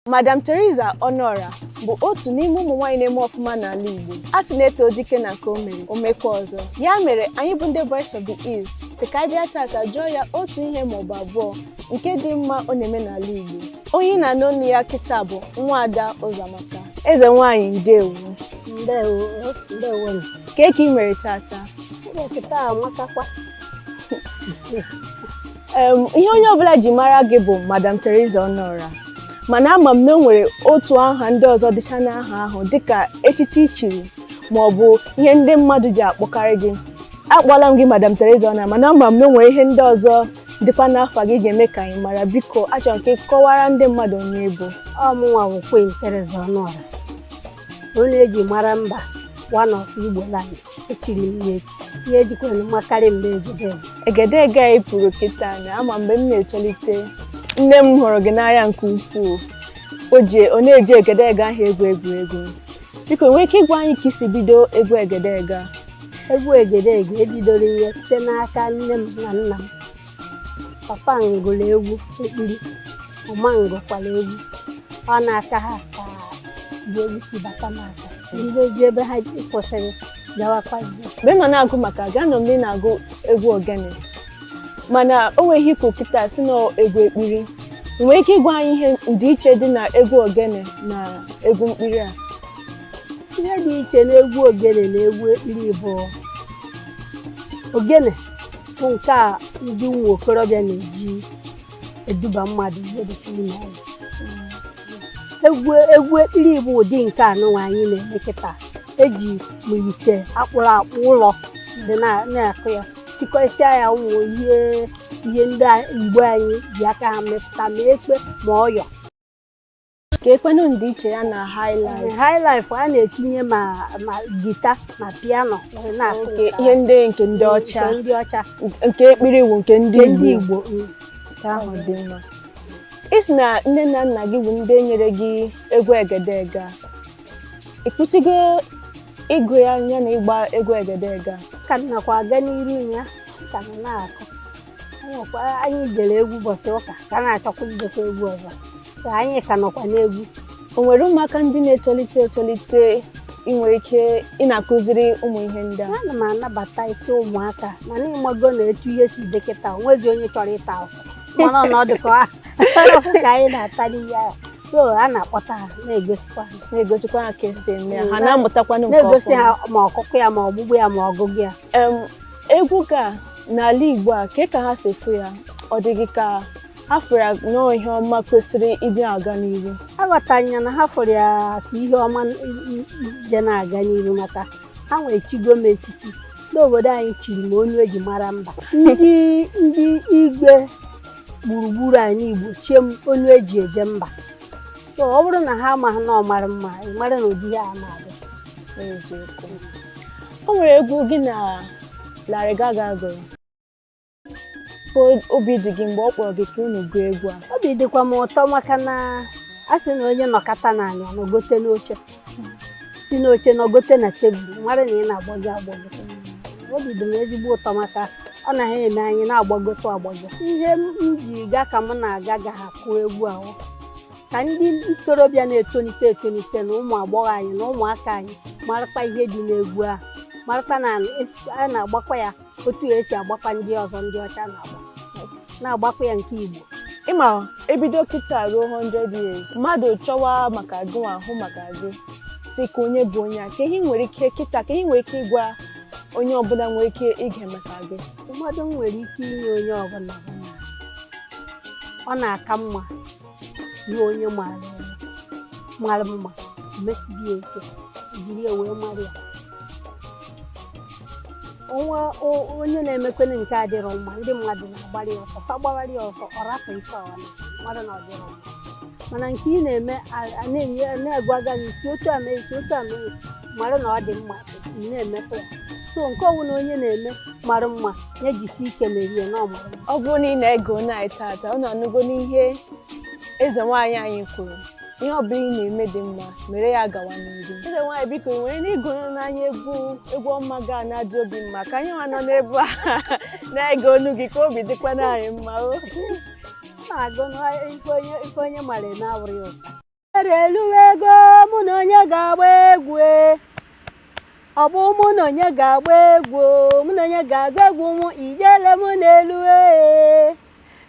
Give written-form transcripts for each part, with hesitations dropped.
Madam Theresa Onuorah bụ otu n'ime ụmụ nwaanyị na-eme ọfụma n'ala Igbo. A sị na-eto dike na nke o mere, o mekwa ọzọ. Ya mere, anyị bụ ndị Voice of the East sị ka anyị bịa tata jụọ ya otu ihe maọbụ abụọ nke dị mma ọ na-eme n'ala Igbo. Onye na-anụ ọnụ ya kịta bụ Nwaada Ụzọamaka. Eze nwaanyị ndewo. Ndewo. Ka ị mere tata? Kịta amatakwa. Ihe onye ọbụla ji mara gị bụ Madam Theresa Onuorah. Mana ama m na o nwere otu aha ndị ọzọ dịcha n'aha ahụ dịka echichi ichiri maọbụ ihe ndị mmadụ ji akpọkarị gị. Akpọla m gị Madam Theresa Onuorah, mana ama m na o nwere ihe ndị ọzọ dịkwa n'afọ gị ga-eme ka anyị mara. Biko achọrọ ka ị kọwara ndị mmadụ onye bụ. Ọmụnwa bụ Queen Theresa Onuorah, onye eji mara mba one of Igbo land. Echiri m ya echi, ihe ejikwana makarị mgbe egedege. Egedege anyị pụrụ kịta na ama mgbe m na-etolite nne m hụrụ gị n'anya nke ukwuu. Ọ na-eji egedege ahụ egwu. Biko nwere ike ịgwa anyị ka isi bido egwu egedege a? Egwu egedege ebidoro ihe site n'aka nne m na nna m. Papa m gụrụ egwu ekpiri, mama m gụkwara egwu. Ọ na-aka ha ka egwu si bata n'aka. Ndị ebe ha kwụsịrị gawakwazi. Mgbe m na-agụ maka gị, anọ m na-agụ egwu ogene, mana o nweghị ikwu kịta si na egwu ekpiri. Nwere ike ịgwa anyị ihe ndịiche dị na egwu ogene na egwu mkpiri a? Ihe dị iche n'egwu ogene na egwu ekpiri bụ ogene bụ nke a ndị ụmụ okorobịa na-eji eduba mmadụ ihe dịka ime ọgwụ. Egwu ekpiri bụ ụdị nke anụnwa anyị na-eme kịta. Eji ite akpụrụ akpụ ụlọ dị na-akụ ya, tikọsịa ya ụmụ ihe ndị Igbo anyị ji aka ha mepụta ma ekpe ma ọyọ. Ka ekwenụ ndị iche ya na highlife. Highlife a na-etinye ma gita ma piano ihe ndị ọcha. Nke ekpiri bụ nke ndị Igbo. Ahụ dị mma. Ị sị na nne na nna gị bụ ndị nyere gị egwu egedege a. Ị kwụsịgo ịgụ ya na ịgba egwu egedege a? Ka nakwa aga n'iru ya ka na-akụ. Anyị jere egwu ụbọchị ụka ka na-achọkwa idekwa egwu ọzọ. Anyị ka nọkwa n'egwu. O nwere ụmụaka ndị na-etolite inwe ike ị na-akụziri ụmụ ihe ndị a? Ana m anabata isi ụmụaka, mana ịmago na etu ihe si dị kịta onwezi onye chọrọ ịta ahụ. Mana ọnọdụ ka anyị na-ata n'ihe ahụ. So a na-akpọta ha na-egosikwa ha ka esi eme ya. Ha na-amụtakwanụ nke na-egosi ha ma ọkụkụ ya ma ọgbụgbụ ya ma ọgụgụ ya. Egwu ka n'ala Igbo a ka ha si fụ ya, ọ dị gị ka ha fụrụ ya nọọ ihe ọma kwesịrị ịdị aga n'ihu? Aghọtara ya na ha fụrụ ya si ihe ọma je na-aga n'ihu, maka ha nwere chigo m echichi n'obodo anyị chiri m onye eji mara mba. Ndị igwe gburugburu anyị Igbo chie m onye eji eje mba. So ọ bụrụ na ha amaghị na ọ mara mma, ị mara na ụdị ya na-adị. Eziokwu. O nwere egwu gị na Lady Gaga gụrụ. Obi dị gị mgbe ọ kpọrọ gị ka unu gụọ egwu a? Obi dịkwa m ụtọ, maka na a sị na onye nọkọta n'anya nọgote n'oche, si n'oche nọgote na tebụl, mara na ị na-agbagọ. Obi dị m ezigbo ụtọ, maka ọ naghị eme anyị na-agbagote agbagọ. Ihe m ji gaa ka m na-aga ga-akụ egwu ahụ ka ndị ntorobịa na-etolite na ụmụ agbọghọ anyị na ụmụaka anyị marakwa ihe dị n'egwu ahụ, marakwa na a na-agbakwa ya otu esi agbakwa ndị ọzọ ndị ọcha na-agbakwa ya nke Igbo. Ịma ebido kịta ruo 100 years mmadụ chọwa maka gị ahụ maka gị si ka onye bụ onye a, ka ihe nwere ike kịta, ka ihe nwere ike ịgwa onye ọbụla nwere ike ige maka gị? Mmadụ nwere ike inye onye ọbụla ọ na-aka mma ihe onye mara mma mesibi eke jiri ya wee mara ya. Onye na-emekwene nke adịrọ mma, ndị mmadụ na-agbara ya ọsọ, fagbara ya ọsọ, ọ rapụ ife ọwana mmadụ na ọdịrọ mma. Mana nke ị na-eme na-egwaga isi otu a mee mara na ọ dị mma, ị na-emekwa ya. So nke ọbụla onye na-eme mara mma ya jisi ike merie na ọ mara mma. Ọ bụrụ na ị na-ege onye anyị tata, ọ na-anụgo n'ihe eze nwaanyị anyị kwuru, ihe ọ bụla ị na-eme dị mma, mere ya gawa n'ihu. Eze nwaanyị biko, ị nwere n'ịgụrụ n'anya egwu ọma ga na-adị obi mma ka anyị nọ n'ebe a na-ege onu gị ka obi dịkwa anyị mma? Na-agụ ife onye mara na-abụrụ ya ụka. eluwego mụ na onye ga-agba egwu ọ bụ mụ na onye ga-agba egwu mụ na onye ga-agba egwu mụ ijele mụ n'elu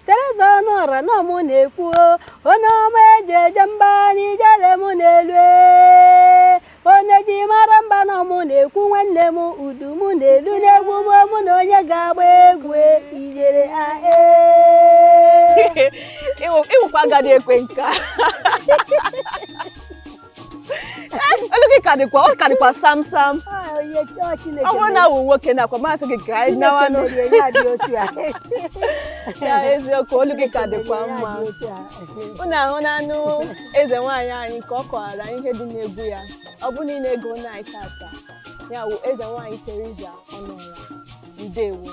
Theresa Onuorah nọ mụ na-ekwu onye ọma eji eje mba n'ijele mụ n'elu onye ji mara mba nọ mụ na-ekwu nwanne m udu mụ n'elu n'egwu mụ na onye ga-agba egwu ijere ịwụkwa agadi ekwe nka olu gị ka dịkwa sam ọ bụrụ na awụ nwoke nakwa masị gị ka anyị nawanụ ya eziokwu olu gị ka dịkwa mma unu ahụ n'anụ eze nwaanyị anyị ka ọ kọwara ihe dị n'egwu ya ọ bụ na ị na-ege anyị tata ya wụ eze nwaanyị Theresa Onuorah ndewo